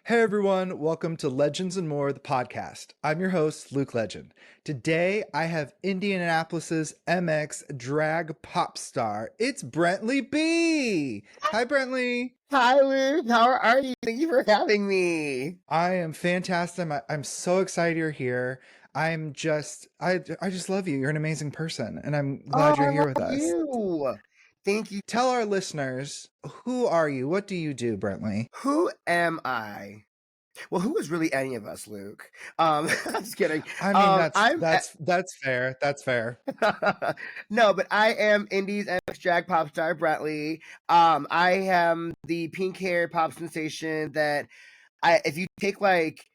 Hey everyone, welcome to Legends and More, the podcast. I'm your host, Luke Legend. Today I have Indianapolis's MX drag pop star. It's Brentlee Bich. Hi Brentlee. Hi, Luke. How are you? Thank you for having me. I am fantastic. I'm so excited you're here. I just love you. You're an amazing person, and I'm Oh, glad you're I here love with us. you. Thank you. Tell our listeners, who are you? What do you do, Brentlee? Who am I? Well, who is really any of us, Luke? I'm just kidding. I mean, that's I'm that's that's fair. That's fair. no, but I am Indies MX drag pop star Brentlee. I am the pink hair pop sensation that if you take like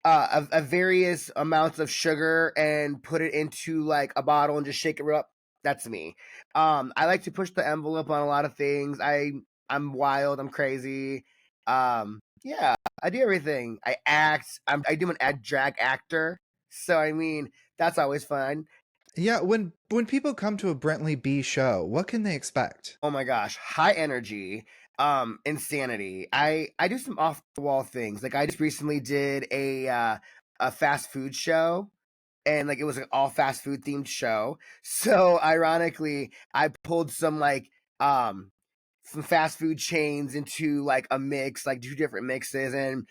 a various amounts of sugar and put it into like a bottle and just shake it up. That's me. I like to push the envelope on a lot of things. I'm wild. I'm crazy. Yeah, I do everything. I act. I do an drag actor. So I mean, that's always fun. Yeah, when people come to a Brentlee B show, what can they expect? Oh my gosh, high energy, insanity. I do some off the wall things. Like I just recently did a fast food show, and like it was an all fast food themed show. So ironically, I pulled some fast food chains into like a mix, like two different mixes, and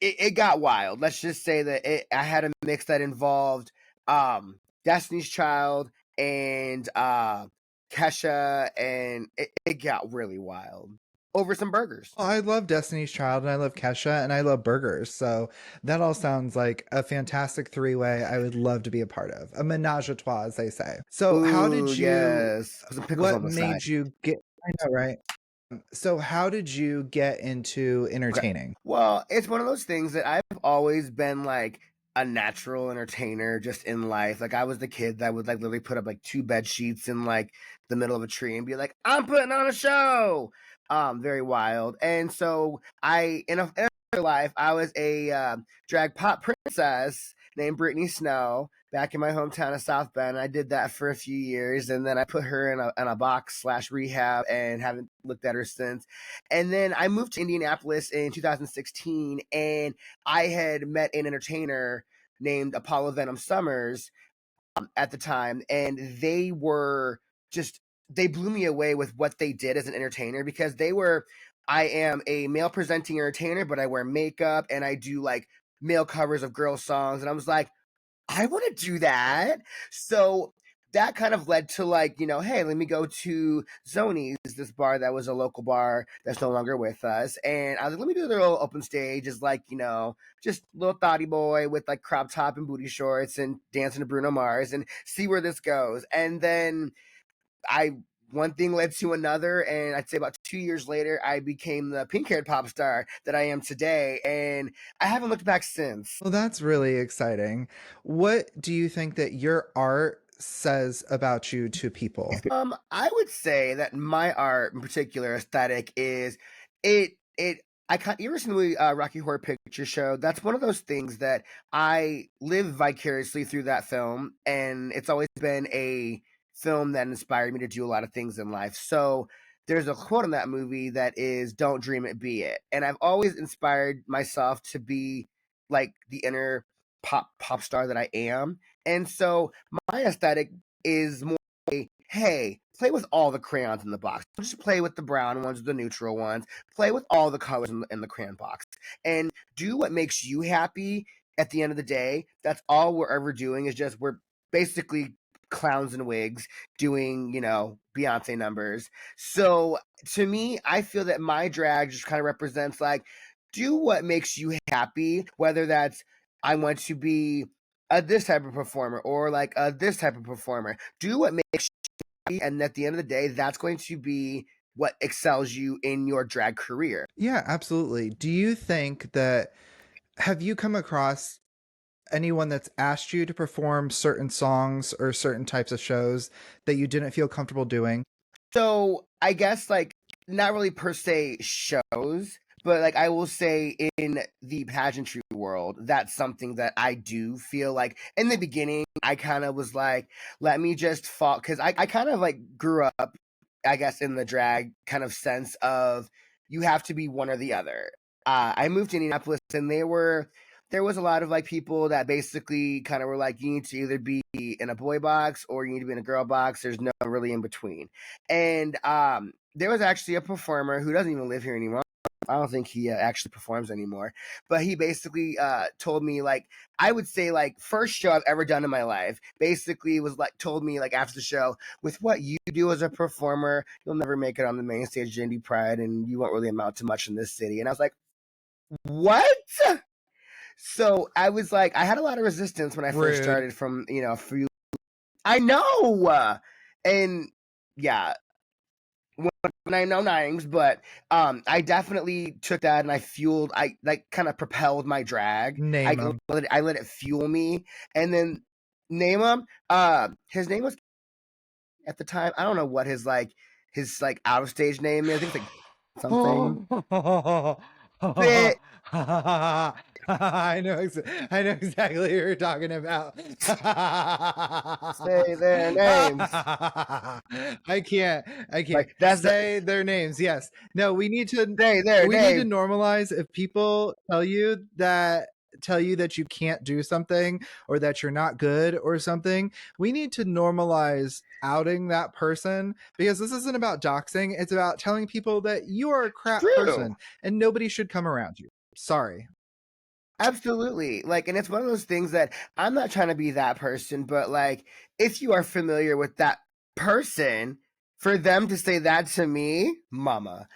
it got wild. Let's just say that I had a mix that involved Destiny's Child and Kesha, and it got really wild over some burgers. Oh, I love Destiny's Child and I love Kesha and I love burgers. So that all sounds like a fantastic three-way I would love to be a part of. A menage a trois, as they say. So how Ooh, did you yes, some pickles what on the side. made you get I know, right? So how did you get into Okay. entertaining? Well, it's one of those things that I've always been like a natural entertainer just in life. Like I was the kid that would like literally put up like two bed sheets in like the middle of a tree and be like, "I'm putting on a show." Very wild. And so in a life I was a drag pop princess named Brittany Snow back in my hometown of South Bend. I did that for a few years, and then I put her in a box slash rehab and haven't looked at her since. And then I moved to Indianapolis in 2016, and I had met an entertainer named Apollo Venom Summers at the time, and they blew me away with what they did as an entertainer because I am a male presenting entertainer, but I wear makeup and I do like male covers of girl songs, and I was like, I want to do that. So that kind of led to like, hey, let me go to Zoni's, this bar that was a local bar that's no longer with us. And I was like, let me do the little open stage as like, just little thotty boy with like crop top and booty shorts and dancing to Bruno Mars and see where this goes. And then I one thing led to another, and I'd say about 2 years later, I became the pink-haired pop star that I am today, and I haven't looked back since. Well, that's really exciting. What do you think that your art says about you to people? I would say that my art in particular aesthetic is it. You ever seen the movie Rocky Horror Picture Show? That's one of those things that I live vicariously through that film, and it's always been a film that inspired me to do a lot of things in life. So there's a quote in that movie that is "Don't dream it, be it," and I've always inspired myself to be like the inner pop star that I am, and so my aesthetic is more hey, play with all the crayons in the box. Don't just play with the brown ones or the neutral ones. Play with all the colors in the crayon box. And do what makes you happy at the end of the day. That's all we're ever doing is just we're basically clowns in wigs doing, Beyonce numbers. So to me, I feel that my drag just kind of represents like do what makes you happy, whether that's I want to be a this type of performer or like a this type of performer. Do what makes and at the end of the day, that's going to be what excels you in your drag career. Yeah, absolutely. Do you think that have you come across anyone that's asked you to perform certain songs or certain types of shows that you didn't feel comfortable doing? So I guess like not really per se shows, but like I will say in the pageantry world, that's something that I do feel like in the beginning, I kind of was like, let me just fall because I kind of like grew up, I guess, in the drag kind of sense of you have to be one or the other. I moved to Indianapolis, and there was a lot of like people that basically kind of were like, you need to either be in a boy box or you need to be in a girl box. There's no really in between. And there was actually a performer who doesn't even live here anymore. I don't think he actually performs anymore, but he basically told me, like, I would say like first show I've ever done in my life. Basically, was like told me like after the show, with what you do as a performer, you'll never make it on the main stage of Indie Pride, and you won't really amount to much in this city. And I was like, what? So I was like, I had a lot of resistance when I first Rude. started from, a few. I know. And yeah, when I know names, but I definitely took that and I like kind of propelled my drag. Name them. I let it fuel me. And then name him. His name was at the time. I don't know what his like out of stage name is. I think it's like something. Fit. I I know exactly what you're talking about. Say their names. I can't Like that's the say their names. Yes. No, say their we need to name. normalize if people tell you that you can't do something or that you're not good or something. We need to normalize outing that person, because this isn't about doxing. It's about telling people that you are a It's crap true. person and nobody should come around you. Sorry. Absolutely. Like, and it's one of those things that I'm not trying to be that person, but like, if you are familiar with that person, for them to say that to me, mama.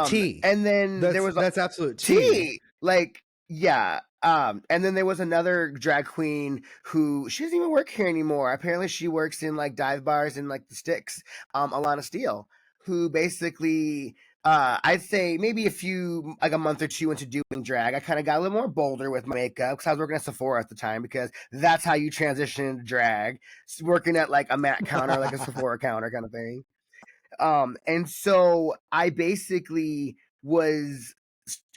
T. And then there was a That's absolute T. T. Like, yeah. And then there was another drag queen who she doesn't even work here anymore. Apparently, she works in like dive bars and like the sticks. Alana Steele, who basically I'd say maybe like a month or two into doing drag, I kind of got a little more bolder with my makeup because I was working at Sephora at the time, because that's how you transition into drag, working at like a MAC counter, like a Sephora counter kind of thing. And so I basically was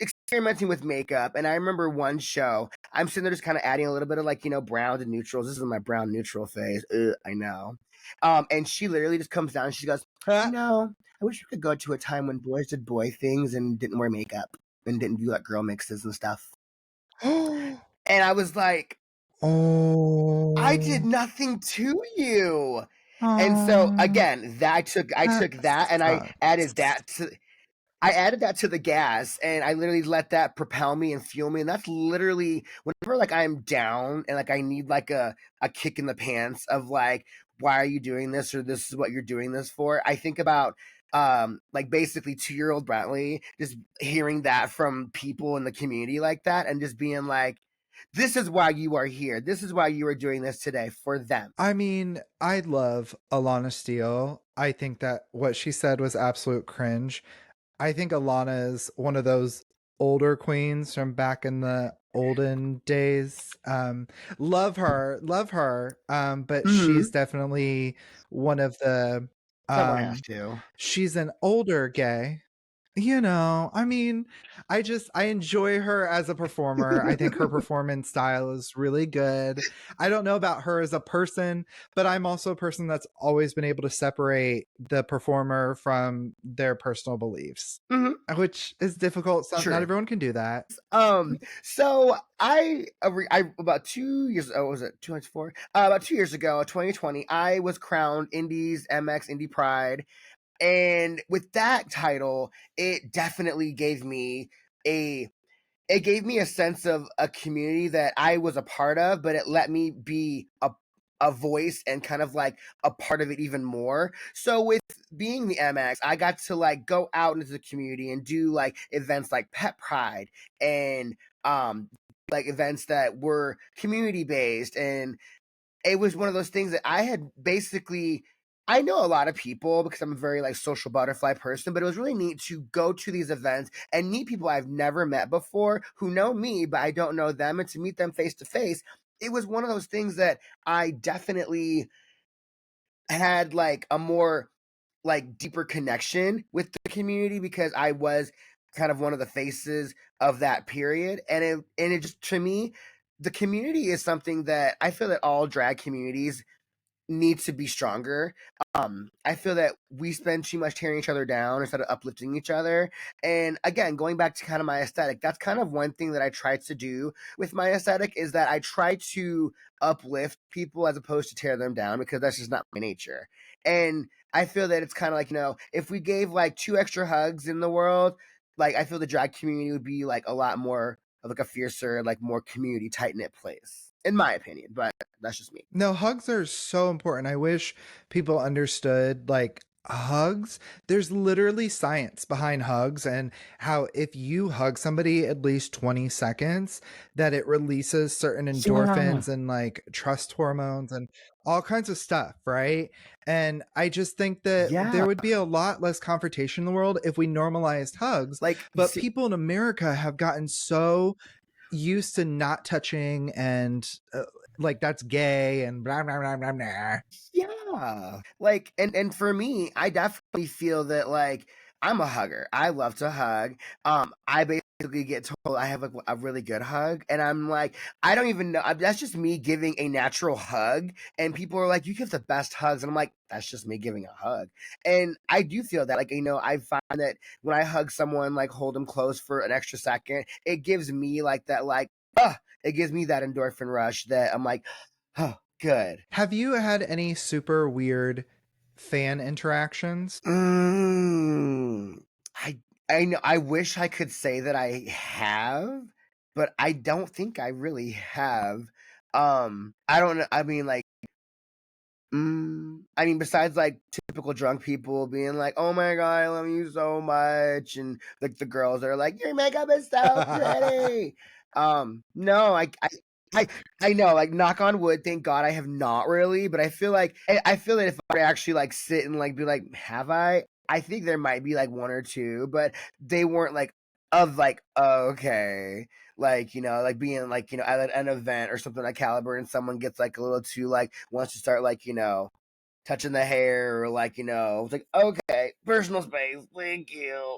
experimenting with makeup. And I remember one show, I'm sitting there just kind of adding a little bit of like, browns and neutrals. This is my brown neutral phase. I know. And she literally just comes down and she goes, I wish we could go to a time when boys did boy things and didn't wear makeup and didn't do like girl mixes and stuff. And I was like, I did Oh, nothing to you. And so oh, again, I that took that and sucks. I added that to the gas, and I literally let that propel me and fuel me. And that's literally whenever like I'm down and like I need like a kick in the pants of like, why are you doing this, or this is what you're doing this for. I think about like basically 2-year old Brentlee, just hearing that from people in the community like that and just being like, this is why you are here. This is why you are doing this today, for them. I mean, I love Alana Steele. I think that what she said was absolute cringe. I think Alana is one of those older queens from back in the olden days. Love her. But she's Mm-hmm. definitely one of the Someone has um to. she's an older gay. I mean, I enjoy her as a performer. I think her performance style is really good. I don't know about her as a person, but I'm also a person that's always been able to separate the performer from their personal beliefs, Mm-hmm. which is difficult. Not True. everyone can do that. So I about 2 years. Oh, was it 204? About 2 years ago, 2020, I was crowned Indies MX Indie Pride, and with that title, it definitely gave me a sense of a community that I was a part of, but it let me be a voice and kind of like a part of it even more. So with being the MX, I got to like go out into the community and do like events like Pet Pride and like events that were community based, and it was one of those things that I had basically. I know a lot of people because I'm a very like social butterfly person, but it was really neat to go to these events and meet people I've never met before who know me, but I don't know them, and to meet them face to face. It was one of those things that I definitely had like a more like deeper connection with the community because I was kind of one of the faces of that period. And it just, to me, the community is something that I feel that all drag communities needs to be stronger. I feel that we spend too much tearing each other down instead of uplifting each other. And again, going back to kind of my aesthetic, that's kind of one thing that I try to do with my aesthetic is that I try to uplift people as opposed to tear them down because that's just not my nature. And I feel that it's kind of like, if we gave like 2 extra hugs in the world, like I feel the drag community would be like a lot more of like a fiercer, like more community tight knit place, in my opinion. But that's just me. No, hugs are so important. I wish people understood like hugs. There's literally science behind hugs and how if you hug somebody at least 20 seconds, that it releases certain Yeah. endorphins and like trust hormones and all kinds of stuff, right? And I just think that Yeah. there would be a lot less confrontation in the world if we normalized hugs. Like, But people in America have gotten so used to not touching and like that's gay and blah blah blah blah blah. yeah. Like, and for me, I definitely feel that like I'm a hugger. I love to hug. I basically get told I have a really good hug, and I'm like, I don't even know. That's just me giving a natural hug, and people are like, "You give the best hugs," and I'm like, "That's just me giving a hug." And I do feel that, like, I find that when I hug someone, like hold them close for an extra second, it gives me like that, like, it gives me that endorphin rush that I'm like, oh, good. Have you had any super weird fan interactions? Mm, I I know I wish I could say that I have, but I don't think I really have. I don't know. I mean, like, I mean, besides like typical drunk people being like, "Oh my god, I love you so much," and like the girls are like, "Your makeup is so pretty." No, I, I know, like, knock on wood. Thank God, I have not really, but I feel like I feel that if I were to actually like sit and like be like, "Have I?" I think there might be like one or two, but they weren't like of like, oh, okay, like, like being like, at an event or something like caliber and someone gets like a little too like wants to start like, touching the hair or like, it's like, okay, personal space, thank you.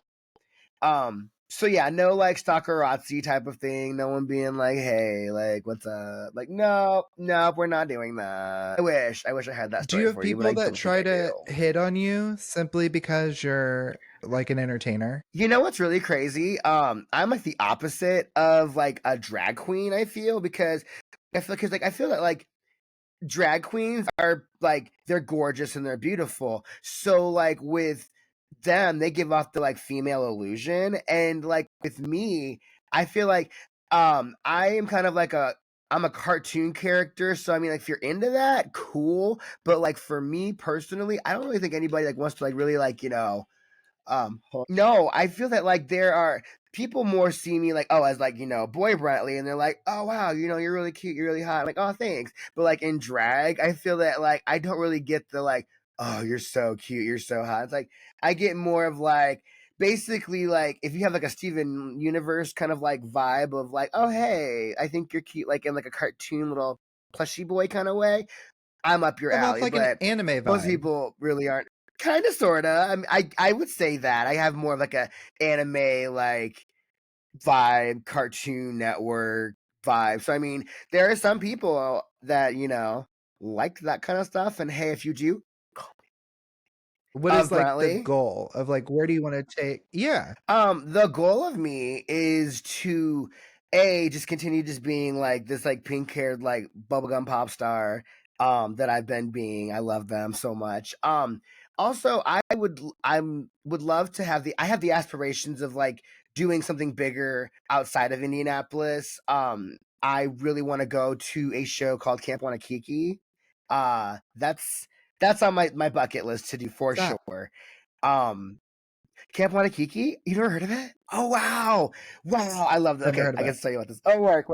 So yeah, no like stalkerazzi type of thing. No one being like, hey, like what's up? Like, no, we're not doing that. I wish I had that Do you story have for you, but I people that don't think try I to do. hit on you simply because you're like an entertainer? You know what's really crazy? I'm like the opposite of like a drag queen, I feel, because I feel that like drag queens are like they're gorgeous and they're beautiful. So like with them, they give off the like female illusion. And like with me, I feel like I am kind of like I'm a cartoon character. So I mean like if you're into that, cool. But like for me personally, I don't really think anybody like wants to like really like, no, I feel that like there are people more see me like, oh, as like, boy Brentlee, and they're like, oh wow, you're really cute, you're really hot. I'm like, oh, thanks. But like in drag, I feel that like I don't really get the like, oh, you're so cute, you're so hot. It's like I get more of like basically like if you have like a Steven Universe kind of like vibe of like, oh hey, I think you're cute, like in like a cartoon little plushy boy kind of way, I'm up your Oh, that's alley. like an But anime most vibe. people really aren't. Kind of, sorta. I mean, I would say that I have more of like a anime like vibe, Cartoon Network vibe. So I mean, there are some people that like that kind of stuff. And hey, if you do, What is of like the Brentlee, goal of like where do you want to take? Yeah. the goal of me is to a just continue just being like this like pink haired like bubblegum pop star that I've been being. I love them so much. Also I would love to have the I have the aspirations of like doing something bigger outside of Indianapolis. I really want to go to a show called Camp Wanakiki. That's on my bucket list to do for What's that? sure. Um Camp Wanakiki? You never heard of it? Oh wow. Wow. I love that. Never Okay, heard of I it. can tell you about this. Oh work.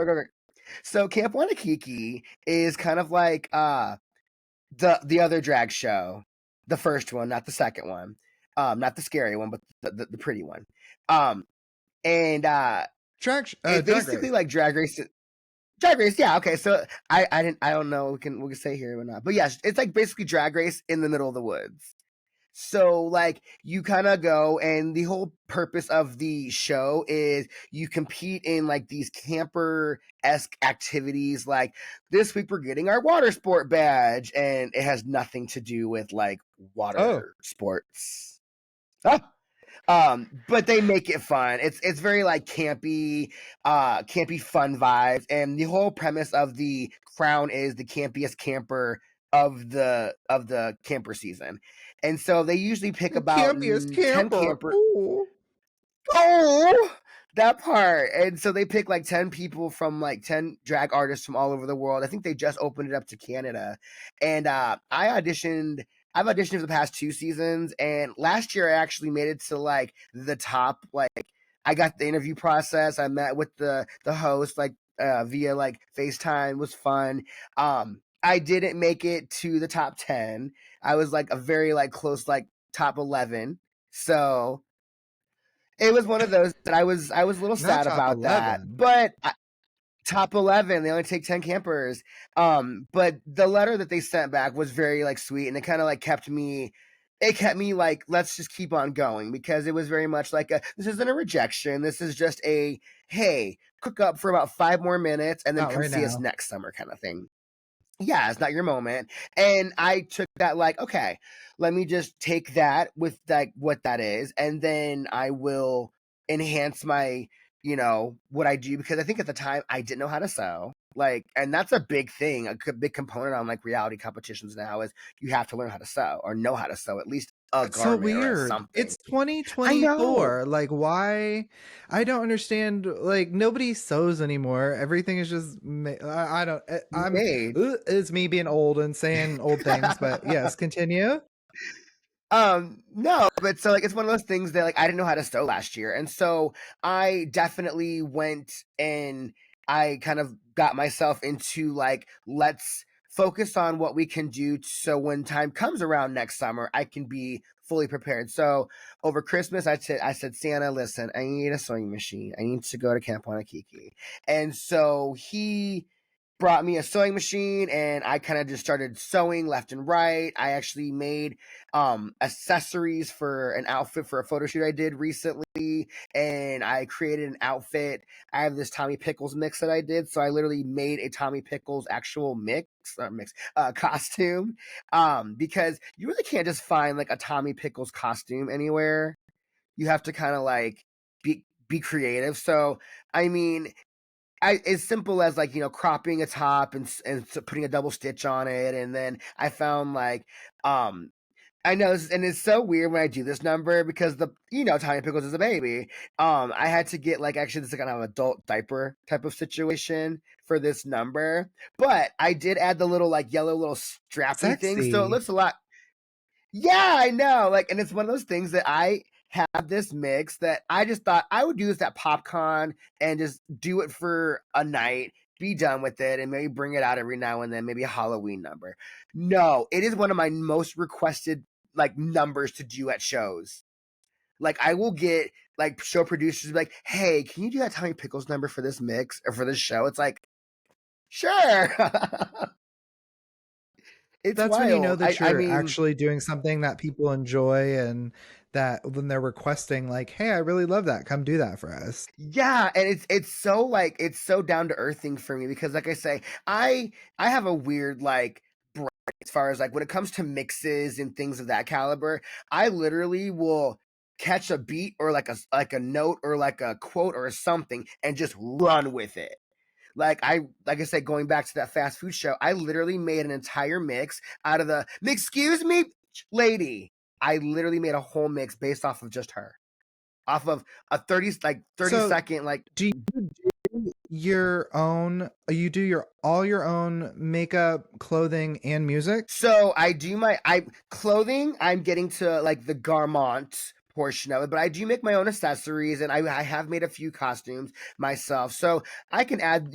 So Camp Wanakiki is kind of like the other drag show. The first one, not the second one. Not the scary one, but the pretty one. Um and it Drag basically race. like Drag Race, yeah, okay. So I don't know, we can say here or not. But yeah, it's like basically Drag Race in the middle of the woods. So like you kind of go, and the whole purpose of the show is you compete in like these camper-esque activities. Like this week we're getting our water sport badge, and it has nothing to do with like Oh, water sports. Oh, but they make it fun. It's very like campy fun vibes, and the whole premise of the crown is the campiest camper of the camper season. And so they usually pick the about campiest 10 camper. camper. Ooh. Oh, that part. And so they pick like 10 people from like 10 drag artists from all over the world. I think they just opened it up to Canada. And I've auditioned for the past 2 seasons, and last year I actually made it to like the top. Like I got the interview process. I met with the host like via like FaceTime. Was fun. I didn't make it to the top 10. I was like a very like close like top 11. So it was one of those that I was a little Not sad top about that, 11. but top 11, they only take 10 campers. But the letter that they sent back was very like sweet, and it kind of like kept me like, let's just keep on going, because it was very much like this isn't a rejection. This is just a, hey, cook up for about 5 more minutes and then Not come right see us now. next summer kind of thing. Yeah, it's not your moment. And I took that like, okay, let me just take that with like what that is, and then I will enhance my, what I do, because I think at the time I didn't know how to sew. Like, and that's a big thing, a big component on like reality competitions now is you have to learn how to sew or know how to sew at least a That's so garment or a weird. something. It's I know. 2024. Like, why? I don't understand. Like, nobody sews anymore. Everything is just. I don't. I'm. Made. It's me being old and saying old things, but yes, continue. No, but so like it's one of those things that like I didn't know how to sew last year. And so I definitely went and I kind of got myself into like, let's focus on what we can do so when time comes around next summer, I can be fully prepared. So over Christmas, I said, Santa, listen, I need a sewing machine. I need to go to Camp Wanakiki. And so he brought me a sewing machine, and I kind of just started sewing left and right. I actually made accessories for an outfit for a photo shoot I did recently, and I created an outfit. I have this Tommy Pickles mix that I did, so I literally made a Tommy Pickles actual costume, because you really can't just find like a Tommy Pickles costume anywhere. You have to kind of like be creative. So I mean, as simple as like, cropping a top and putting a double stitch on it, and then I found like, um I know and it's so weird when I do this number, because Tiny Pickles is a baby. I had to get like, actually, this is kind of adult diaper type of situation for this number, but I did add the little like yellow little strappy thing, so it Sexy. looks a lot. Yeah, I know. Like, and it's one of those things that I have this mix that I just thought I would do this at PopCon and just do it for a night, be done with it, and maybe bring it out every now and then, maybe a Halloween number. No, it is one of my most requested like numbers to do at shows. Like, I will get like show producers be like, "Hey, can you do that Tommy Pickles number for this mix or for this show?" It's like, sure. It's That's when you know wild. I that I you're mean, actually doing something that people enjoy, and that when they're requesting, like, "Hey, I really love that. Come do that for us." yeah, and it's so like it's so down to earth thing for me, because like I say, I have a weird like brain as far as like when it comes to mixes and things of that caliber. I literally will catch a beat or like a note or like a quote or something and just run with it. Like I said, going back to that fast food show, I literally made an entire mix out of the excuse me, lady. I literally made a whole mix based off of just her, off of a 30 So, second like. do you do your own? You do your all your own makeup, clothing, and music? So I do my I clothing. I'm getting to like the garment portion of it, but I do make my own accessories, and I have made a few costumes myself, so I can add,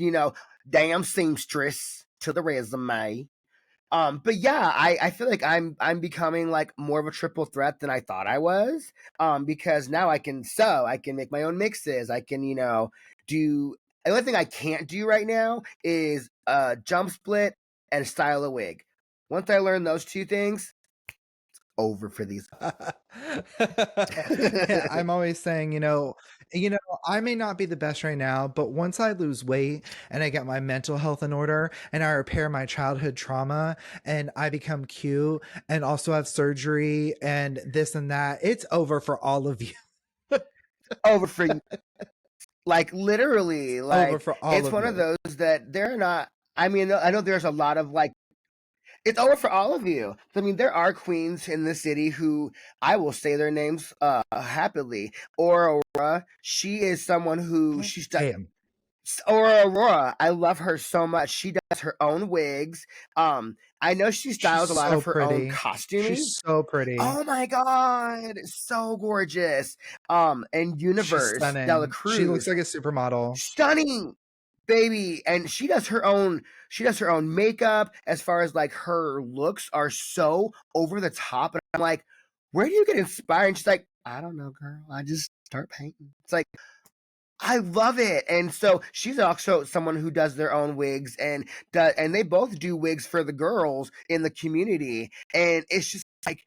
damn seamstress to the resume. But yeah, I feel like I'm becoming like more of a triple threat than I thought I was. Because now I can sew, I can make my own mixes, I can, do. The only thing I can't do right now is jump split and style a wig. Once I learn those two things, over for these. Yeah, I'm always saying, I may not be the best right now, but once I lose weight and I get my mental health in order and I repair my childhood trauma and I become cute and also have surgery and this and that, it's over for all of you. Over for you. Like literally, Over like for all it's of one of you. those that they're not. I mean, I know there's a lot of like it's over for all of you. I mean, there are queens in the city who I will say their names happily. Aurora, she is someone who Oh, she's done. damn. Or Aurora, I love her so much. She does her own wigs. I know she She's styles a lot so of her own pretty. She's costuming. so pretty. Oh my god, so gorgeous. And She's Universe Dela stunning. She looks Cruz, like a supermodel. stunning baby, and she does her own makeup. As far as like her looks are so over the top, and I'm like, where do you get inspired? And she's like, I don't know, girl, I just start painting. It's like, I love it. And so she's also someone who does their own wigs, and they both do wigs for the girls in the community. And it's just like,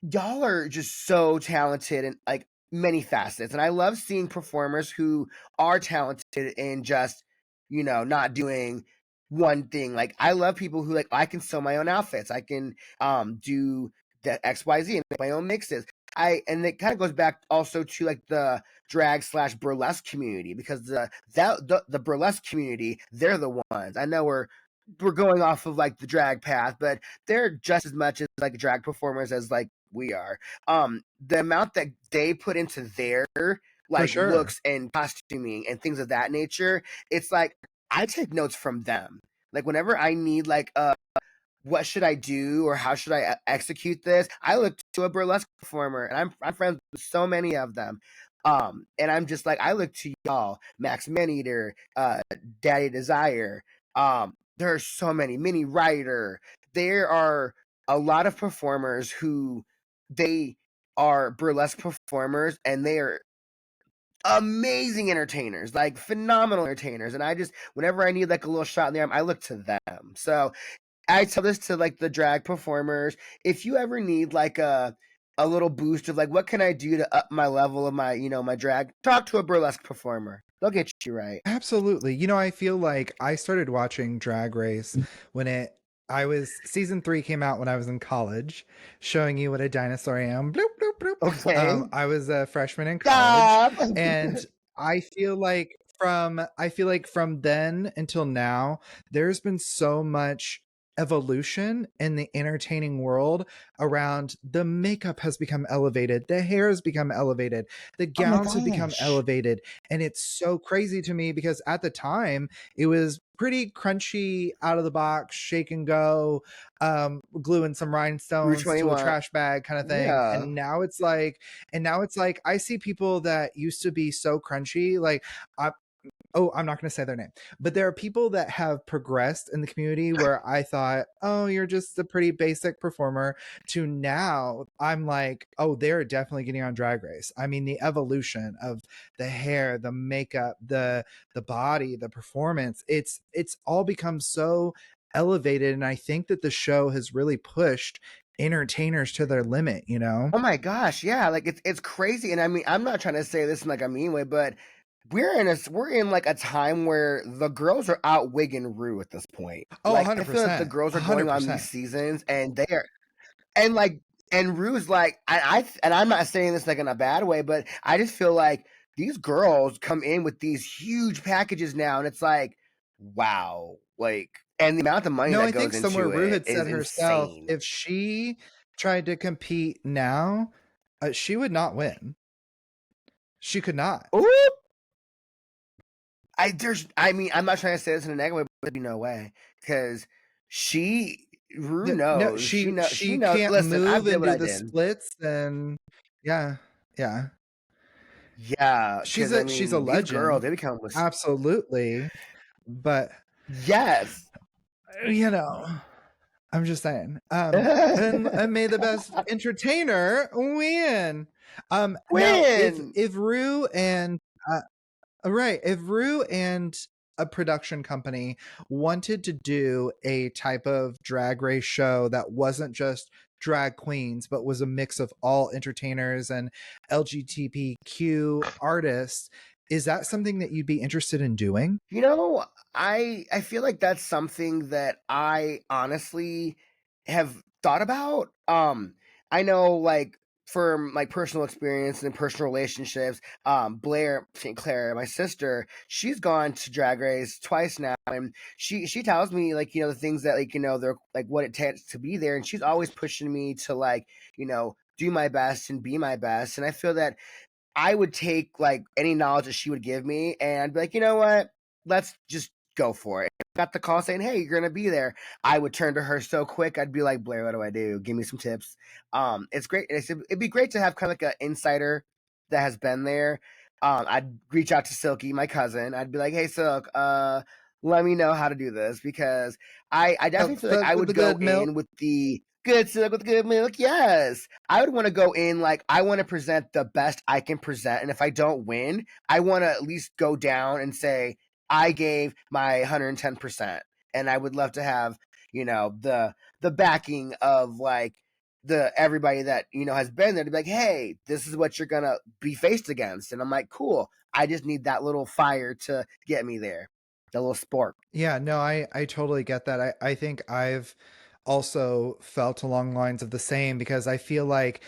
y'all are just so talented in like many facets. And I love seeing performers who are talented in just, not doing one thing. Like I love people who like, I can sew my own outfits. I can do the XYZ and make my own mixes. And it kind of goes back also to like the drag slash burlesque community, because the burlesque community, they're the ones. I know we're going off of like the drag path, but they're just as much as like drag performers as like we are. The amount that they put into their For like sure. looks and costuming and things of that nature, it's like I take notes from them. Like whenever I need like what should I do or how should I execute this, I look to a burlesque performer, and I'm friends with so many of them. And I'm just like, I look to y'all, Max Maneater, Daddy Desire. There are so many, Minnie Ryder. There are a lot of performers who they are burlesque performers, and they are amazing entertainers, like phenomenal entertainers. And I just, whenever I need like a little shot in the arm, I look to them. So I tell this to like the drag performers. If you ever need like a little boost of like, what can I do to up my level of my, my drag, talk to a burlesque performer. They'll get you right. Absolutely. I feel like I started watching Drag Race when season 3 came out when I was in college, showing you what a dinosaur I am. Bloop, bloop, bloop. Okay. I was a freshman in college, Stop. and I feel like from then until now, there's been so much evolution in the entertaining world around the makeup has become elevated, the hair has become elevated, the Oh my gowns have become gosh. elevated, and it's so crazy to me because at the time it was pretty crunchy, out of the box, shake and go, gluing some Rue rhinestones to a 21. trash bag kind of thing. Yeah. And now it's like I see people that used to be so crunchy, like I, oh, I'm not going to say their name, but there are people that have progressed in the community where I thought, oh, you're just a pretty basic performer, to now I'm like, oh, they're definitely getting on Drag Race. I mean, the evolution of the hair, the makeup, the body, the performance, it's all become so elevated. And I think that the show has really pushed entertainers to their limit. Oh my gosh, yeah, like it's crazy. And I mean, I'm not trying to say this in like a mean way, but we're in like a time where the girls are out wigging Rue at this point. Oh, Like I feel that the 100%. girls are going on these 100%. seasons, and they are, and like, and Rue's like, and I'm not saying this like in a bad way, but I just feel like these girls come in with these huge packages now, and it's like, wow, like, and the amount of money No, I that think goes somewhere into Rue it had is said herself insane. if she tried to compete now, she would not win. She could not. Ooh, I mean, I'm not trying to say this in a negative way, but there'd be no way, because she Rue No, knows, she she she knows. can't Listen, I move did and what do I the did. splits, and yeah, yeah. Yeah, She's because I a mean, these girls, legend. they become with Absolutely. But yes. you know, I'm just saying. And may the best entertainer win. Now Win. if Rue and right. If Rue and a production company wanted to do a type of drag race show that wasn't just drag queens, but was a mix of all entertainers and LGBTQ artists. Is that something that you'd be interested in doing? You know, I feel like that's something that I honestly have thought about. I know like from like personal experience and personal relationships, Blair St. Clair, my sister, she's gone to Drag Race twice now, and she tells me like the things that they're like what it takes to be there, and she's always pushing me to like do my best and be my best, and I feel that I would take like any knowledge that she would give me and I'd be like, you know what? Let's just go for it. If I got the call saying, hey, you're gonna be there. I would turn to her so quick. I'd be like, Blair, what do I do? Give me some tips. It's great. It'd be great to have kind of like an insider that has been there. I'd reach out to Silky, my cousin. I'd be like, hey, Silk, let me know how to do this because I definitely feel like I With would the go good milk. in with the good Silk with the good milk. Yes. I would want to go in like I want to present the best I can present. And if I don't win, I want to at least go down and say, I gave my 110%. And I would love to have, the backing of like the everybody that, has been there to be like, hey, this is what you're gonna be faced against. And I'm like, cool. I just need that little fire to get me there. That little spark. Yeah, no, I totally get that. I think I've also felt along lines of the same because I feel like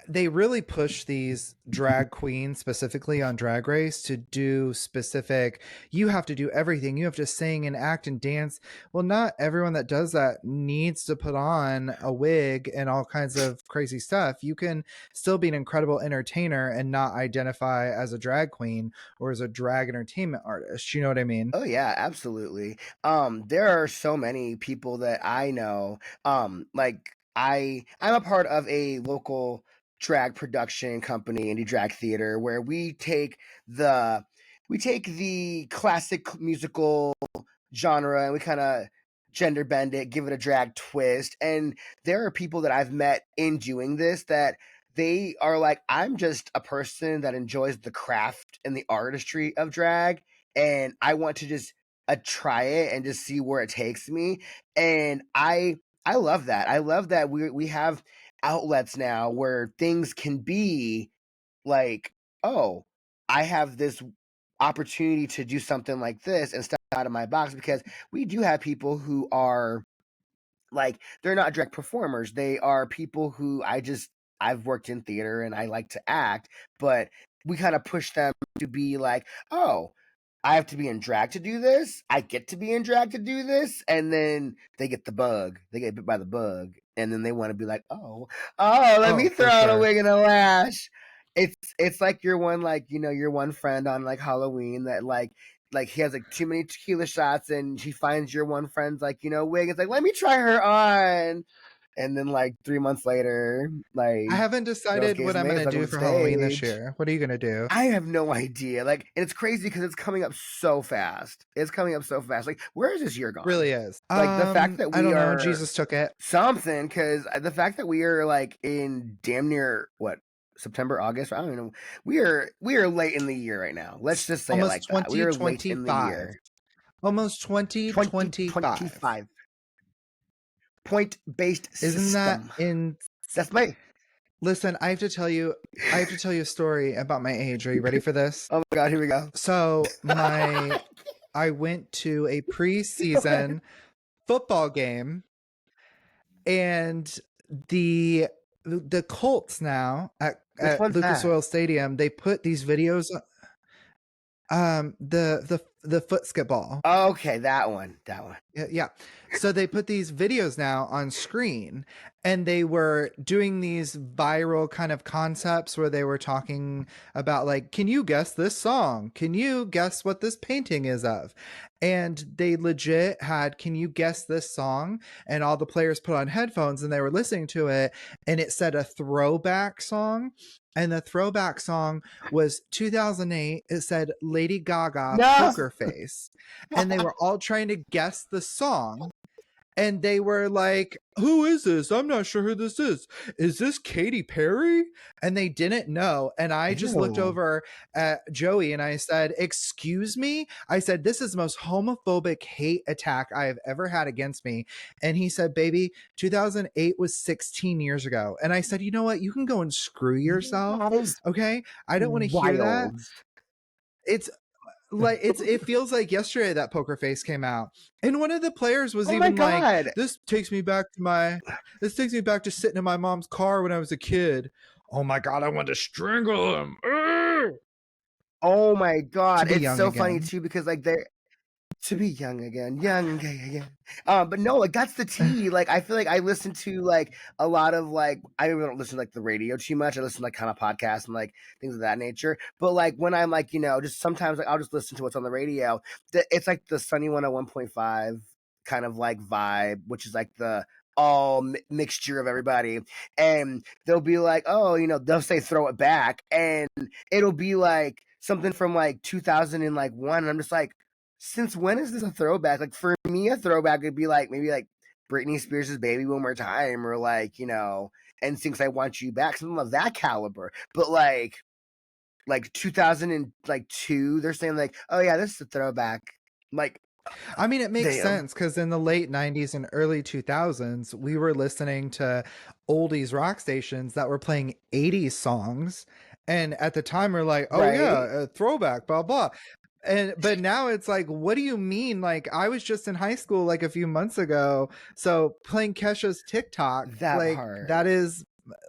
they really push these drag queens specifically on Drag Race to do specific, you have to do everything, you have to sing and act and dance. Well, not everyone that does that needs to put on a wig and all kinds of crazy stuff. You can still be an incredible entertainer and not identify as a drag queen or as a drag entertainment artist, you know what I mean? Oh yeah, absolutely. There are so many people that I know. Like I'm a part of a local drag production company, Indie Drag Theater, where we take the classic musical genre and we kind of gender bend it, give it a drag twist. And there are people that I've met in doing this that they are like, I'm just a person that enjoys the craft and the artistry of drag, and I want to just try it and just see where it takes me. And I love that. I love that we have outlets now where things can be like, oh, I have this opportunity to do something like this and step out of my box because we do have people who are like they're not direct performers. They are people who I've worked in theater and I like to act, but we kind of push them to be like, oh, I have to be in drag to do this. I get to be in drag to do this, and then they get the bug. They get bit by the bug, and then they want to be like, oh, let me Oh, throw for out a sure. wig and a lash. It's like your one like your one friend on like Halloween that like he has like too many tequila shots and he finds your one friend's like wig. It's like let me try her on, and then like 3 months later, I like haven't nose decided case what I'm going Maze to back on do the for Halloween this stage. year. What are you going to do? I have no idea. Like, and it's crazy because it's coming up so fast. It's coming up so fast. Like, where is this year gone? Really is. Like the fact that I we don't know. are Jesus took it. something, because the fact that we are like in damn near what September, August. I don't even know. We are late in the year right now. Let's just say it Almost like that. We are late in the 2025. year. Almost Twenty 2025. 25 point based Isn't that system. in That's my. Listen, I have to tell you a story about my age. Are you ready for this? Oh my god! Here we go. So, I went to a Okay. preseason football game and the the Colts now Which at one's Lucas that? Oil Stadium, they put these videos the football. Okay, that one. That one. Yeah, yeah. So they put these videos now on screen and they were doing these viral kind of concepts where they were talking about like, can you guess this song? Can you guess what this painting is of? And they legit had, can you guess this song? And all the players put on headphones and they were listening to it and it said a throwback song. And the throwback song was 2008. It said Lady Gaga No. Poker Face, and they were all trying to guess the song. and they were like, "Who is this? I'm not sure who this is. Is this Katy Perry?" And they didn't know. And I just looked Ew. over at Joey and I said, "Excuse me?" I said, "This is the most homophobic hate attack I have ever had against me." And he said, "Baby, 2008 was 16 years ago." And I said, "You know what? You can go and screw yourself. That is Okay? I don't want to hear that." wild. It's like it feels like yesterday that Poker Face came out, and one of the players was Oh my even like, god. this takes me back to sitting in my mom's car when I was a kid. Oh my god, I want to strangle him. Ugh! Oh my To god. be It's young so funny again. too because like they're to be young again, young and gay again. But no, like that's the tea. Like I feel like I listen to like a lot of like I really don't listen to like the radio too much. I listen to like kind of podcasts and like things of that nature. But like when I'm like just sometimes like I'll just listen to what's on the radio. It's like the Sunny 101.5 kind of like vibe, which is like the all mixture of everybody, and they'll be like, oh, they'll say throw it back, and it'll be like something from like 2001, and I'm just like, since when is this a throwback? Like for me, a throwback would be like maybe like Britney Spears' "Baby One More Time" or like NSYNC's "I Want You Back," something of that caliber. But like 2002, they're saying like, oh yeah, this is a throwback. Like, I mean, it makes damn, sense because in the late 90s and early 2000s, we were listening to oldies rock stations that were playing 80s songs. And at the time, we're like, oh, right? yeah, a throwback, blah, blah. But now it's like, what do you mean? Like, I was just in high school like a few months ago. So playing Kesha's TikTok, That like, part. that is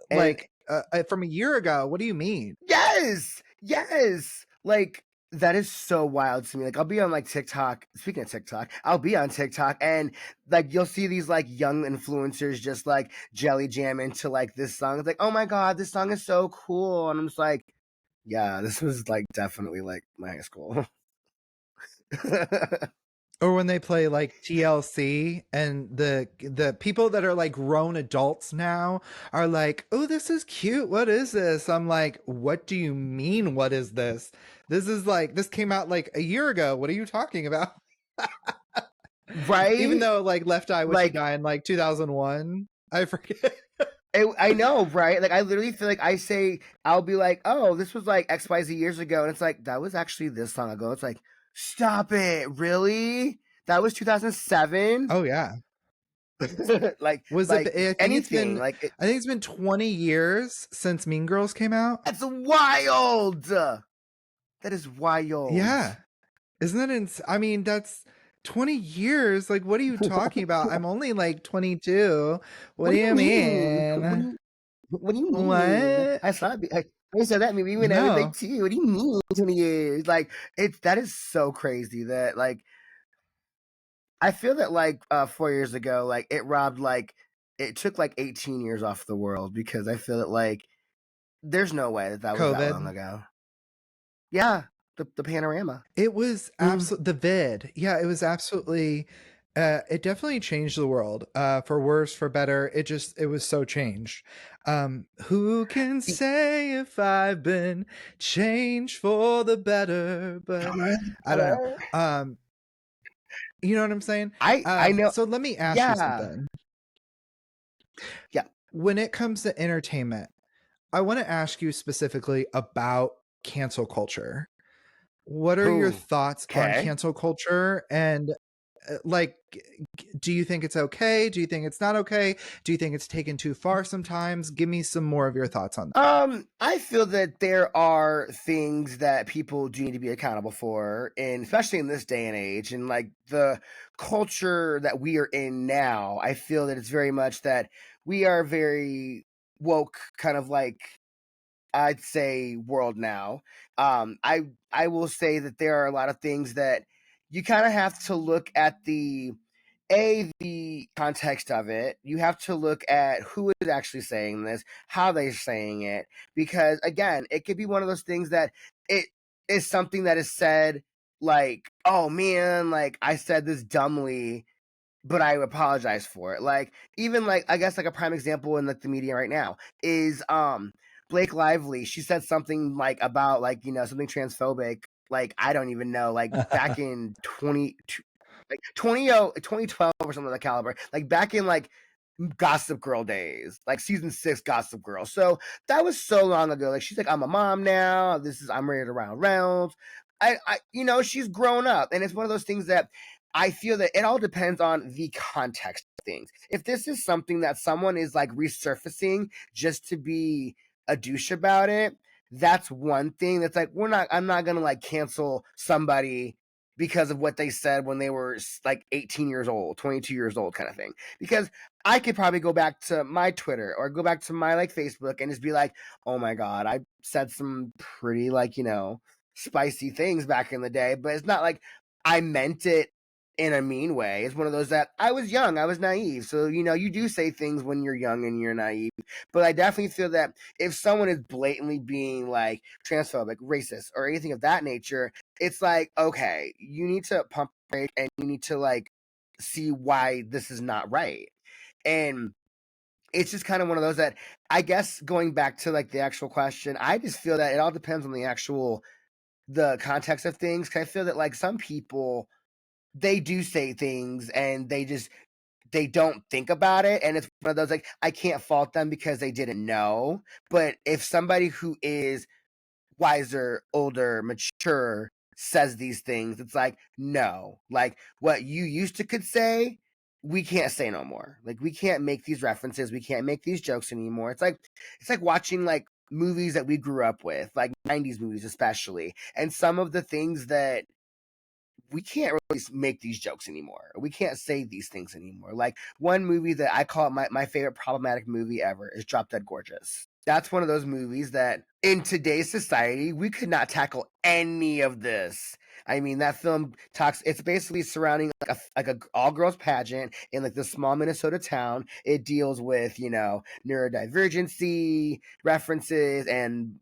And like from a year ago. What do you mean? yes, yes. Like that is so wild to me. Like I'll be on like TikTok. Speaking of TikTok, I'll be on TikTok and like you'll see these like young influencers just like jelly jam into like this song. It's like, oh my god, this song is so cool. And I'm just like, yeah, this was like definitely like my high school. Or when they play like TLC and the people that are like grown adults now are like, "Oh, this is cute. What is this?" I'm like, "What do you mean what is this? This is like this came out like a year ago. What are you talking about?" Even Right? though like Left Eye Wish You Like Die in like 2001. I forget. I know, right? Like I literally feel like I'll be like, oh, this was like XYZ years ago, and it's like that was actually this long ago. It's like, stop it, really? That was 2007. Oh yeah. like Was it like I think it's anything been like it, I think it's been 20 years since Mean Girls came out. that's wild. That is wild. Yeah. Isn't that I mean, that's 20 years. Like, what are you talking about? I'm only like 22. What What do do you you mean? mean? What do you mean? What? I said that maybe when I was like No. two. What do you mean 20 years? Like it's that is so crazy that like I feel that like 4 years ago, like it took like 18 years off the world because I feel that like there's no way that that was that long COVID. ago. Yeah, the panorama. It was Mm. absolute the vid. Yeah, it was absolutely it definitely changed the world. For worse, for better. It was so changed. Who can say if I've been changed for the better, but I don't know. You know what I'm saying? I know. So let me ask you Yeah, something. yeah. When it comes to entertainment, I want to ask you specifically about cancel culture. What are your Ooh, thoughts on okay. cancel culture? And like, do you think it's okay? Do you think it's not okay? Do you think it's taken too far sometimes? Give me some more of your thoughts on that. I feel that there are things that people do need to be accountable for, and especially in this day and age, and like the culture that we are in now, I feel that it's very much that we are very woke, kind of like I'd say world now. I will say that there are a lot of things that you kind of have to look at the context of it. You have to look at who is actually saying this, how they're saying it, because again, it could be one of those things that it is something that is said like, oh man, like I said this dumbly, but I apologize for it. Like even like I guess like a prime example in like the media right now is Blake Lively. She said something like about like something transphobic. Like I don't even know. Like back in 20. like 2012 or something of the caliber, like back in like Gossip Girl days, like season 6 Gossip Girl. So that was so long ago. Like she's like, I'm a mom now. I'm ready to run rounds. She's grown up, and it's one of those things that I feel that it all depends on the context of things. If this is something that someone is like resurfacing just to be a douche about it, that's one thing. That's like I'm not gonna like cancel somebody because of what they said when they were like 18 years old, 22 years old, kind of thing. Because I could probably go back to my Twitter or go back to my like Facebook and just be like, oh my God, I said some pretty like, spicy things back in the day, but it's not like I meant it in a mean way. It's one of those that I was young, I was naive. So, you do say things when you're young and you're naive. But I definitely feel that if someone is blatantly being like transphobic, racist, or anything of that nature, it's like, okay, you need to pump brake and you need to like see why this is not right. And it's just kind of one of those that I guess going back to like the actual question, I just feel that it all depends on the context of things. 'Cause I feel that like some people, they do say things and they don't think about it, and it's one of those like I can't fault them because they didn't know. But if somebody who is wiser, older, mature says these things, it's like, no, like what you used to could say, we can't say no more. Like we can't make these references, we can't make these jokes anymore. It's like watching like movies that we grew up with, like 90s movies especially, and some of the things that we can't really make these jokes anymore. We can't say these things anymore. Like one movie that I call my favorite problematic movie ever is Drop Dead Gorgeous. That's one of those movies that in today's society, we could not tackle any of this. I mean, that film it's basically surrounding like a all girls pageant in like this small Minnesota town. It deals with, neurodivergency references and,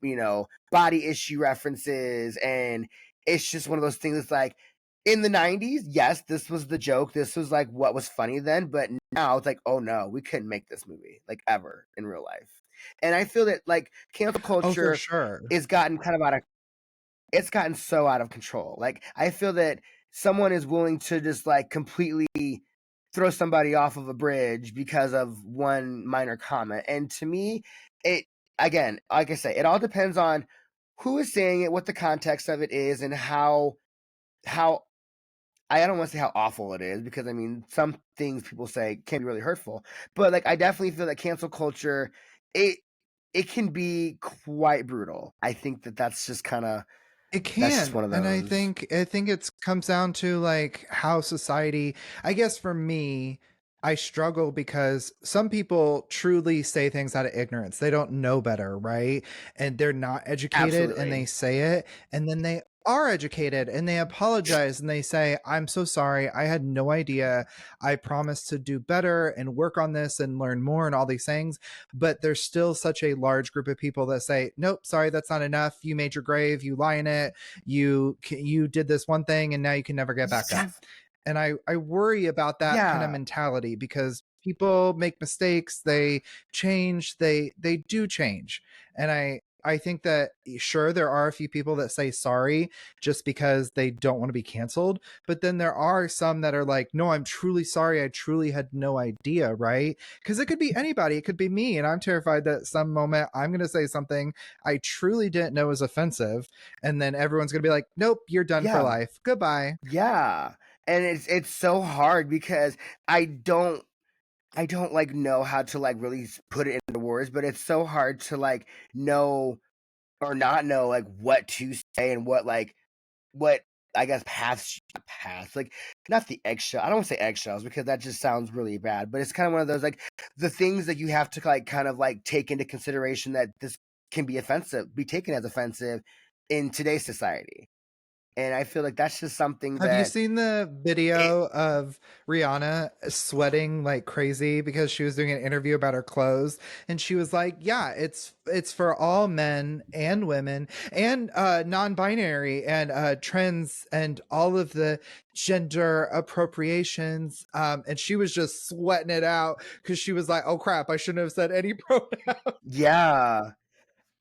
body issue references. And it's just one of those things that's like, in the 90s, yes, this was the joke. This was like what was funny then, but now it's like, oh no, we couldn't make this movie like ever in real life. And I feel that like cancel Oh, for culture sure. is gotten kind of it's gotten so out of control. Like I feel that someone is willing to just like completely throw somebody off of a bridge because of one minor comment. And to me, it again, like I say, it all depends on who is saying it, what the context of it is, and how I don't want to say how awful it is because I mean some things people say can be really hurtful, but like I definitely feel that cancel culture it it can be quite brutal. I think that It that's just can, one of and I those. think I think it's comes down to like how society. I guess for me, I struggle because some people truly say things out of ignorance. They don't know better, right? And they're not educated, and they Absolutely. say it, and then they are educated and they apologize and they say, I'm so sorry. I had no idea. I promise to do better and work on this and learn more and all these things. But there's still such a large group of people that say, nope, sorry, that's not enough. You made your grave, you lie in it, you did this one thing and now you can never get back up. Yes. And I worry about that kind of Yeah. mentality because people make mistakes, they change, they do change. And I think that sure there are a few people that say sorry just because they don't want to be canceled, but then there are some that are like, no, I'm truly sorry, I truly had no idea, right? Because it could be anybody, it could be me, and I'm terrified that some moment I'm going to say something I truly didn't know was offensive, and then everyone's going to be like, nope, you're done for Yeah. life, goodbye. Yeah. And it's so hard because I don't I don't like know how to like really put it into words, but it's so hard to like know or not know like what to say and what I guess paths like not the eggshell. I don't want to say eggshells because that just sounds really bad. But it's kind of one of those like the things that you have to like kind of like take into consideration that this can be taken as offensive in today's society. And I feel like that's just something Have you that seen the it video of Rihanna sweating like crazy because she was doing an interview about her clothes and she was like, "Yeah, it's for all men and women and non-binary and trends and all of the gender appropriations." And she was just sweating it out cuz she was like, "Oh crap, I shouldn't have said any pronoun." yeah.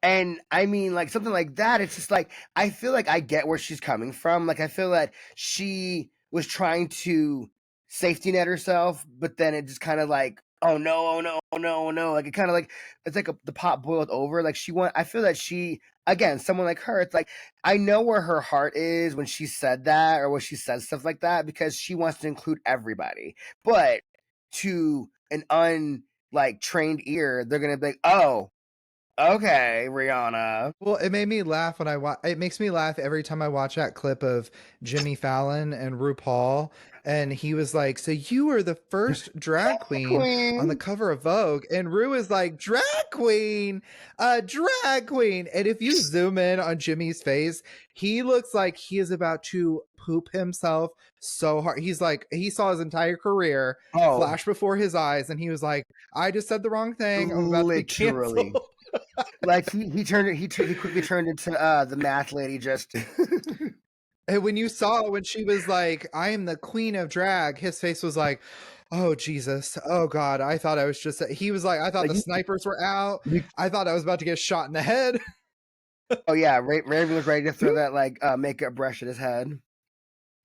And I mean, something like that, it's just like I feel like I get where she's coming from. Like I feel that she was trying to safety net herself, but then it just kind of like, oh no, oh no, oh no, oh no. Like it kind of like it's like the pot boiled over. Like I feel that she again, someone like her, it's like I know where her heart is when she said that or when she says stuff like that because she wants to include everybody. But to an trained ear, they're gonna be like, oh, okay, Rihanna. Well, it made me laugh when I watch. It makes me laugh every time I watch that clip of Jimmy Fallon and RuPaul, and he was like, "So you were the first drag queen on the Queen. cover of Vogue," and Ru is like, "Drag queen, drag queen." And if you zoom in on Jimmy's face, he looks like he is about to poop himself so hard. He's like, he saw his entire career Oh, flash before his eyes, and he was like, "I just said the wrong thing. I'm about to be literally. canceled." Like he quickly turned into the math lady just And when you saw when she was like, "I am the queen of drag," his face was like, "Oh Jesus, oh God!" I thought I was just. He was like, "I thought like the snipers were out. you, I thought I was about to get shot in the head." oh yeah, Raven was ready to throw that makeup brush at his head,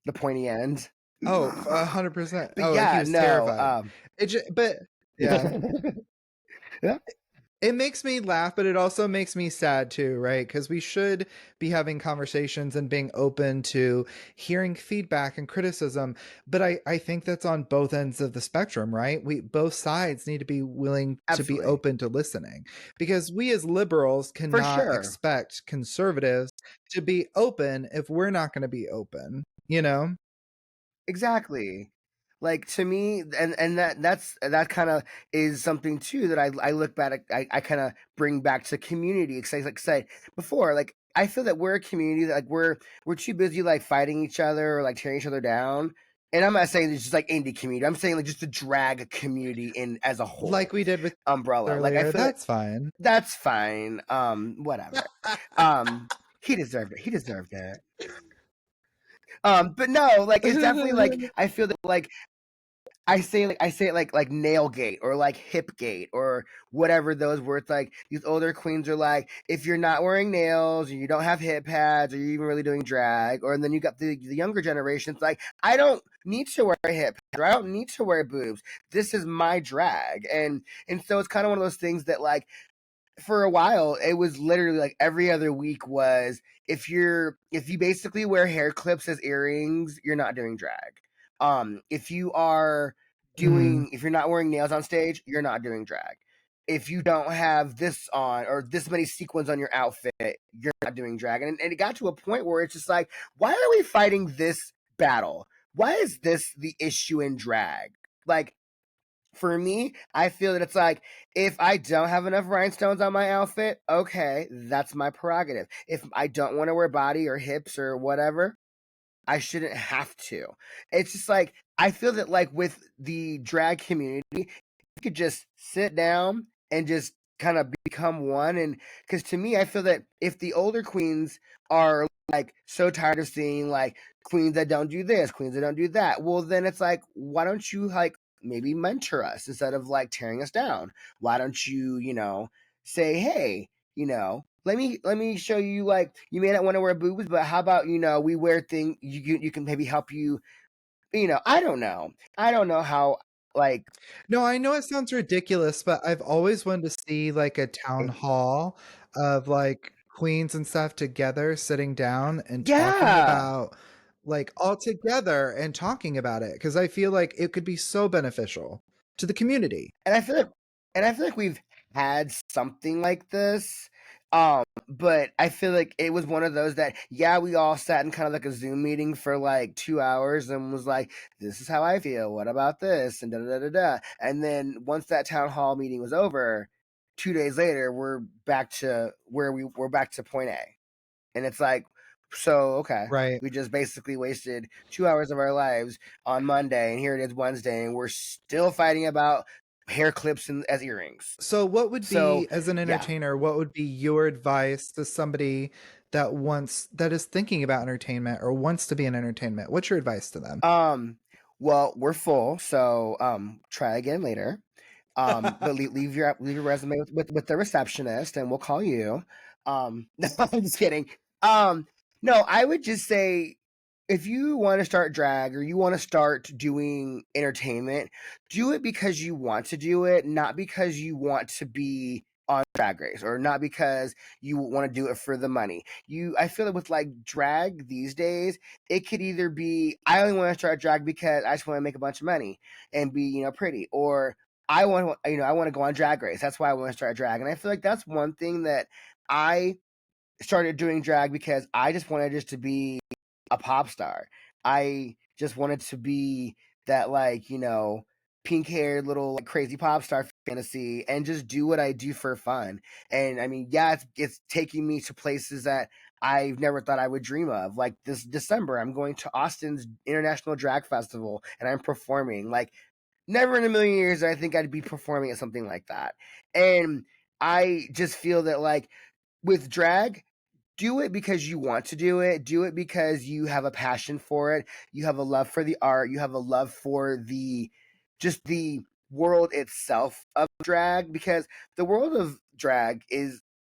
the pointy end. Oh, 100%. But Oh, he yeah, was no, terrified. But yeah, yeah, it makes me laugh, but it also makes me sad too, right? Because we should be having conversations and being open to hearing feedback and criticism. But I think that's on both ends of the spectrum, right? Both sides need to be willing to be absolutely, open to listening, because we as liberals for cannot sure. expect conservatives to be open if we're not going to be open, you know? Exactly. Like to me, and that kind of is something too that I look back at, I kind of bring back to community because like I said before, like I feel that we're a community that like we're too busy like fighting each other or like tearing each other down. And I'm not saying it's just like indie community. I'm saying like just the drag community in as a Like whole we did with umbrella. Like I earlier. feel that That's fine. that's fine. Whatever. Um, he deserved it. He deserved it. But no, like it's definitely like I feel that like I say it like nail gate or like hip gate or whatever those words like these older queens are like if you're not wearing nails or you don't have hip pads or you're even really doing drag or and then you got the younger generations like I don't need to wear hip pads or I don't need to wear boobs. This is my drag and so it's kind of one of those things that like for a while it was literally like every other week was if you basically wear hair clips as earrings you're not doing drag if you are Mm, doing if you're not wearing nails on stage you're not doing drag if you don't have this on or this many sequins on your outfit you're not doing drag and it got to a point where it's just like why are we fighting this battle why is this the issue in drag like for me, I feel that it's like if I don't have enough rhinestones on my outfit, okay, that's my prerogative. If I don't want to wear body or hips or whatever, I shouldn't have to. It's just like I feel that like with the drag community, you could just sit down and just kind of become one and because to me I feel that if the older queens are like so tired of seeing like queens that don't do this queens that don't do that well then it's like why don't you like maybe mentor us instead of like tearing us down why don't you say hey let me show you like you may not want to wear boobs but how about we wear thing you can maybe help you I don't know how like no, I know it sounds ridiculous, but I've always wanted to see like a town hall of like queens and stuff together sitting down and talking yeah. about like all together and talking about it, because I feel like it could be so beneficial to the community. And I feel like we've had something like this. But I feel like it was one of those that yeah, we all sat in kind of like a Zoom meeting for like 2 hours and was like, this is how I feel. What about this? And da da da da da. And then once that town hall meeting was over, 2 days later, we're back to where we're back to point A. And it's like, so okay, Right. we just basically wasted 2 hours of our lives on Monday, and here it is Wednesday, and we're still fighting about hair clips and as earrings. So what would So be, as an yeah, entertainer, what would be your advice to somebody that is thinking about entertainment or wants to be in entertainment? What's your advice to them? well, we're full, so try again later. But leave your resume with the receptionist, and we'll call you. No, I'm just kidding. No, I would just say if you want to start drag or you want to start doing entertainment, do it because you want to do it, not because you want to be on Drag Race or not because you want to do it for the money. I feel like with like drag these days, it could either be I only want to start drag because I just want to make a bunch of money and be, pretty, or I want I want to go on Drag Race. That's why I want to start drag. And I feel like that's one thing that I started doing drag because I just wanted just to be a pop star. I just wanted to be that pink haired little like crazy pop star fantasy and just do what I do for fun. And I mean, yeah, it's taking me to places that I've never thought I would dream of. Like this December, I'm going to Austin's International Drag Festival and I'm performing. Like never in a million years I think I'd be performing at something like that. And I just feel that like with drag, do it because you want to do it. Do it because you have a passion for it. You have a love for the art. You have a love for the world itself of drag, because the world of drag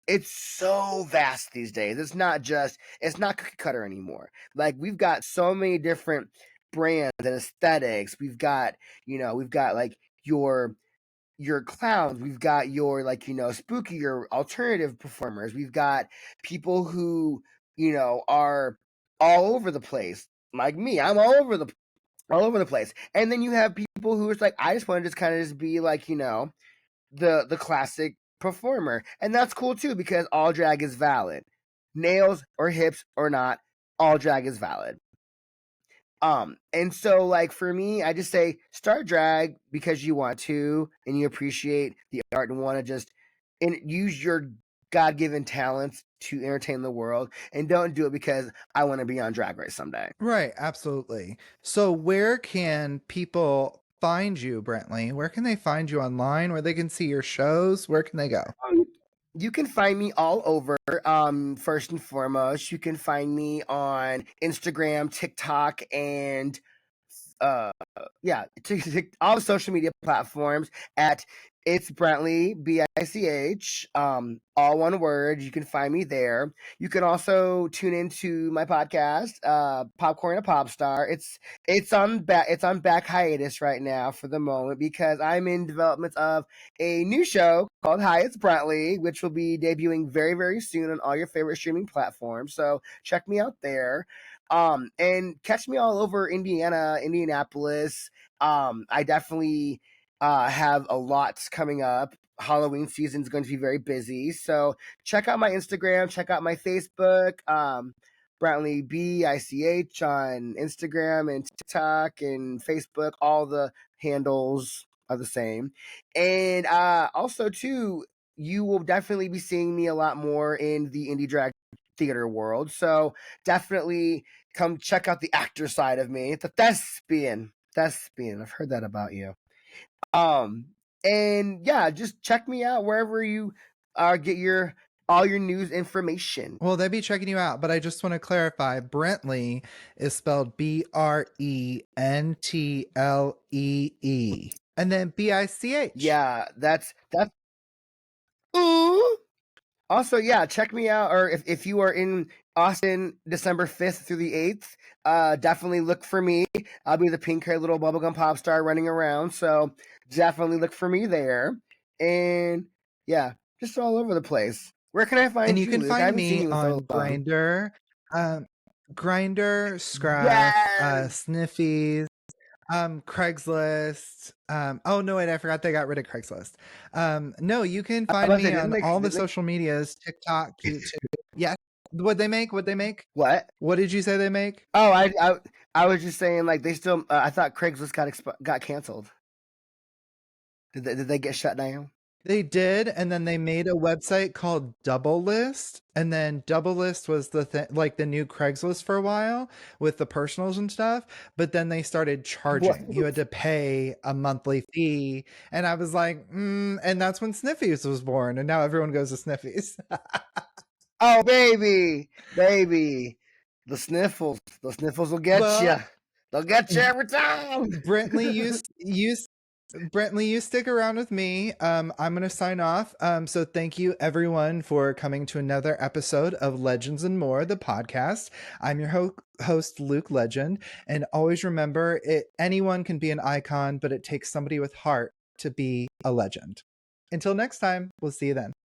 it's so vast these days. It's not cookie cutter anymore. Like we've got so many different brands and aesthetics. We've got like your clowns, we've got your spooky, your alternative performers, we've got people who are all over the place, like me. I'm all over the place. And then you have people who is like, I just want to just kind of just be like the classic performer, and that's cool too because all drag is valid, nails or hips or not, all drag is valid. And so like for me, I just say start drag because you want to and you appreciate the art and want to just use your God given talents to entertain the world, and don't do it because I want to be on Drag Race someday. Right, absolutely. So where can people find you, Brentlee? Where can they find you online? Where they can see your shows? Where can they go? You can find me all over. First and foremost, you can find me on Instagram, TikTok, and uh yeah, all the social media platforms at it's Brentlee Bich, all one word. You can find me there. You can also tune into my podcast, Popcorn a Pop Star. It's on back hiatus right now for the moment because I'm in development of a new show called Hi, It's Brentlee, which will be debuting very, very soon on all your favorite streaming platforms. So check me out there. And catch me all over Indianapolis. I definitely have a lot coming up. Halloween season is going to be very busy. So check out my Instagram, check out my Facebook, Brentlee Bich on Instagram and TikTok and Facebook. All the handles are the same. And also, too, you will definitely be seeing me a lot more in the indie drag theater world. So definitely come check out the actor side of me, the thespian. Thespian. I've heard that about you. Um, and yeah, just check me out wherever you get your all your news information. Well, they'd be checking you out, but I just want to clarify Brentlee is spelled Brentlee. And then Bich. Yeah, that's ooh. Also, yeah, check me out, or if you are in Austin December 5th through the 8th, definitely look for me. I'll be the pink haired little bubblegum pop star running around, so definitely look for me there. And yeah, just all over the place. Where can I And find you you, can Luke? I find haven't seen me you in so on long. um, Grinder, Scruff, Yes! Sniffies, Craigslist. Oh no, wait, I forgot they got rid of Craigslist. No, you can I was find about to say, me on all the social medias, TikTok, YouTube. Yeah. What they make? What they make? what? What did you say they make? Oh, I was just saying, like, they still, I thought Craigslist got canceled. Did they get shut down? They did, and then they made a website called Double List, and then Double List was like the new Craigslist for a while with the personals and stuff, but then they started What? charging. You had to pay a monthly fee, and I was like, and that's when Sniffies was born, and now everyone goes to Sniffies. Oh, baby, the sniffles will get you. Well, They'll get you every time. Brentlee used Brentlee, you stick around with me. I'm going to sign off. So thank you everyone for coming to another episode of Legends and More, the podcast. I'm your host, Luke Legend. And always remember, anyone can be an icon, but it takes somebody with heart to be a legend. Until next time, we'll see you then.